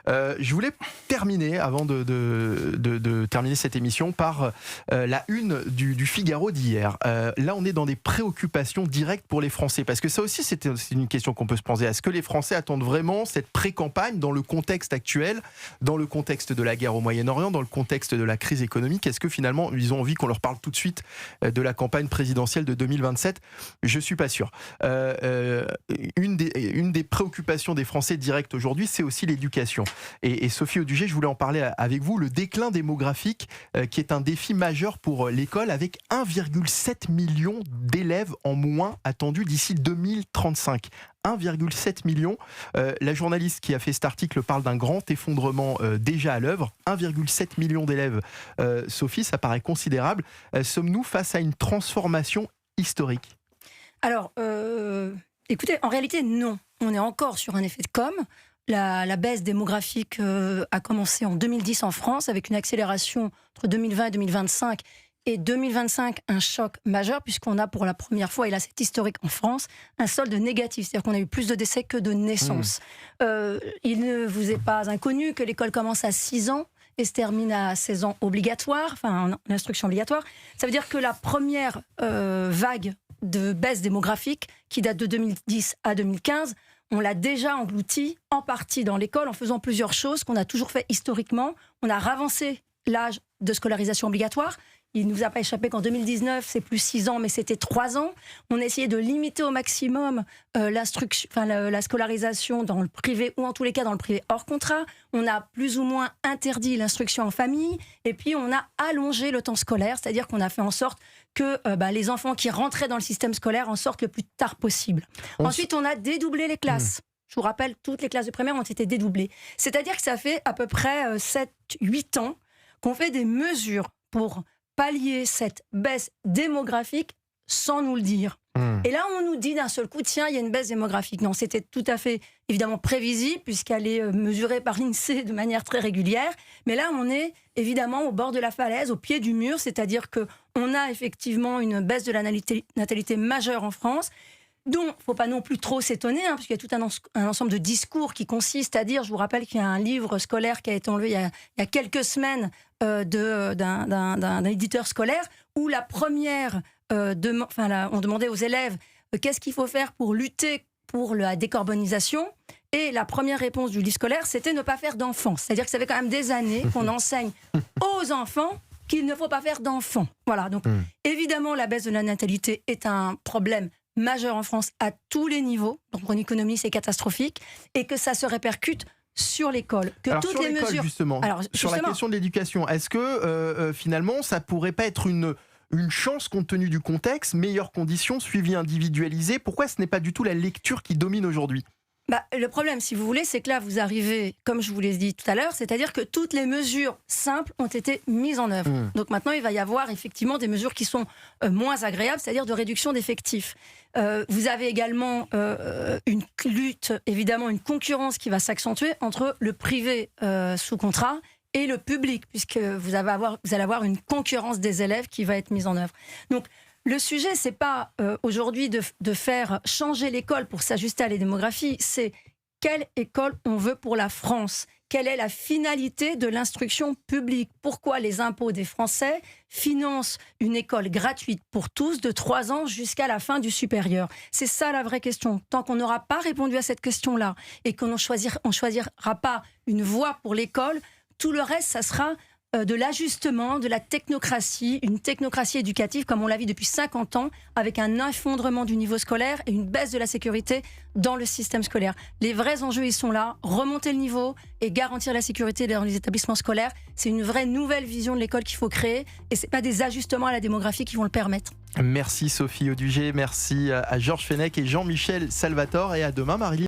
Je voulais terminer, avant de terminer cette émission, par la une du Figaro d'hier. Là, on est dans des préoccupations directes pour les Français, parce que ça aussi, c'est une question qu'on peut se poser. Est-ce que les Français attendent vraiment cette pré-campagne dans le contexte actuel, dans le contexte de la guerre au Moyen-Orient, dans le contexte de la crise économique? Est-ce que finalement, ils ont envie qu'on leur parle tout de suite de la campagne présidentielle de 2027? Je suis pas sûr. Une des préoccupations des Français directes aujourd'hui, c'est aussi l'éducation. Et Sophie Audugé, je voulais en parler avec vous, le déclin démographique qui est un défi majeur pour l'école, avec 1,7 million d'élèves en moins attendus d'ici 2035. 1,7 million. La journaliste qui a fait cet article parle d'un grand effondrement déjà à l'œuvre. 1,7 million d'élèves. Sophie, ça paraît considérable. Sommes-nous face à une transformation historique? Alors, écoutez, en réalité, non. On est encore sur un effet de com'. La baisse démographique a commencé en 2010 en France, avec une accélération entre 2020 et 2025. Et 2025, un choc majeur, puisqu'on a pour la première fois, et là c'est historique en France, un solde négatif. C'est-à-dire qu'on a eu plus de décès que de naissances. Il ne vous est pas inconnu que l'école commence à 6 ans et se termine à 16 ans obligatoire, enfin en instruction obligatoire. Ça veut dire que la première vague de baisse démographique, qui date de 2010 à 2015, on l'a déjà englouti en partie dans l'école en faisant plusieurs choses qu'on a toujours fait historiquement. On a ravancé l'âge de scolarisation obligatoire. Il ne nous a pas échappé qu'en 2019, c'est plus 6 ans, mais c'était 3 ans. On a essayé de limiter au maximum la scolarisation dans le privé, ou en tous les cas dans le privé hors contrat. On a plus ou moins interdit l'instruction en famille. Et puis, on a allongé le temps scolaire, c'est-à-dire qu'on a fait en sorte que les enfants qui rentraient dans le système scolaire en sortent le plus tard possible. Ensuite, on a dédoublé les classes. Je vous rappelle, toutes les classes de primaire ont été dédoublées. C'est-à-dire que ça fait à peu près 7-8 ans qu'on fait des mesures pour pallier cette baisse démographique sans nous le dire. Et là, on nous dit d'un seul coup, tiens, il y a une baisse démographique. Non, c'était tout à fait, évidemment, prévisible, puisqu'elle est mesurée par l'INSEE de manière très régulière. Mais là, on est évidemment au bord de la falaise, au pied du mur, c'est-à-dire qu'on a effectivement une baisse de la natalité majeure en France, dont il ne faut pas non plus trop s'étonner, puisqu'il y a tout un ensemble de discours qui consiste à dire, je vous rappelle qu'il y a un livre scolaire qui a été enlevé il y a quelques semaines d'un éditeur scolaire, où la première, on demandait aux élèves qu'est-ce qu'il faut faire pour lutter pour la décarbonisation, et la première réponse du livre scolaire, c'était ne pas faire d'enfants. C'est-à-dire que ça fait quand même des années qu'on enseigne aux enfants qu'il ne faut pas faire d'enfants. Voilà, donc évidemment, la baisse de la natalité est un problème majeur en France à tous les niveaux, donc en économie c'est catastrophique, et que ça se répercute sur l'école. Alors sur l'école, justement, sur la question de l'éducation, est-ce que finalement ça pourrait pas être une chance compte tenu du contexte, meilleures conditions, suivi individualisé? Pourquoi ce n'est pas du tout la lecture qui domine aujourd'hui? Le problème, si vous voulez, c'est que là, vous arrivez, comme je vous l'ai dit tout à l'heure, c'est-à-dire que toutes les mesures simples ont été mises en œuvre. Donc maintenant, il va y avoir effectivement des mesures qui sont moins agréables, c'est-à-dire de réduction d'effectifs. Vous avez également une lutte, évidemment, une concurrence qui va s'accentuer entre le privé sous contrat et le public, puisque vous allez avoir une concurrence des élèves qui va être mise en œuvre. Donc, le sujet, c'est pas aujourd'hui de faire changer l'école pour s'ajuster à la démographie, c'est quelle école on veut pour la France. Quelle est la finalité de l'instruction publique? Pourquoi les impôts des Français financent une école gratuite pour tous de 3 ans jusqu'à la fin du supérieur? C'est ça la vraie question. Tant qu'on n'aura pas répondu à cette question-là et qu'on ne choisira pas une voie pour l'école, tout le reste, ça sera de l'ajustement, de la technocratie, une technocratie éducative comme on l'a vu depuis 50 ans, avec un effondrement du niveau scolaire et une baisse de la sécurité dans le système scolaire. Les vrais enjeux, ils sont là, remonter le niveau et garantir la sécurité dans les établissements scolaires. C'est une vraie nouvelle vision de l'école qu'il faut créer, et ce n'est pas des ajustements à la démographie qui vont le permettre. Merci Sophie Audugé, merci à Georges Fenech et Jean-Michel Salvatore, et à demain Marie-Lise.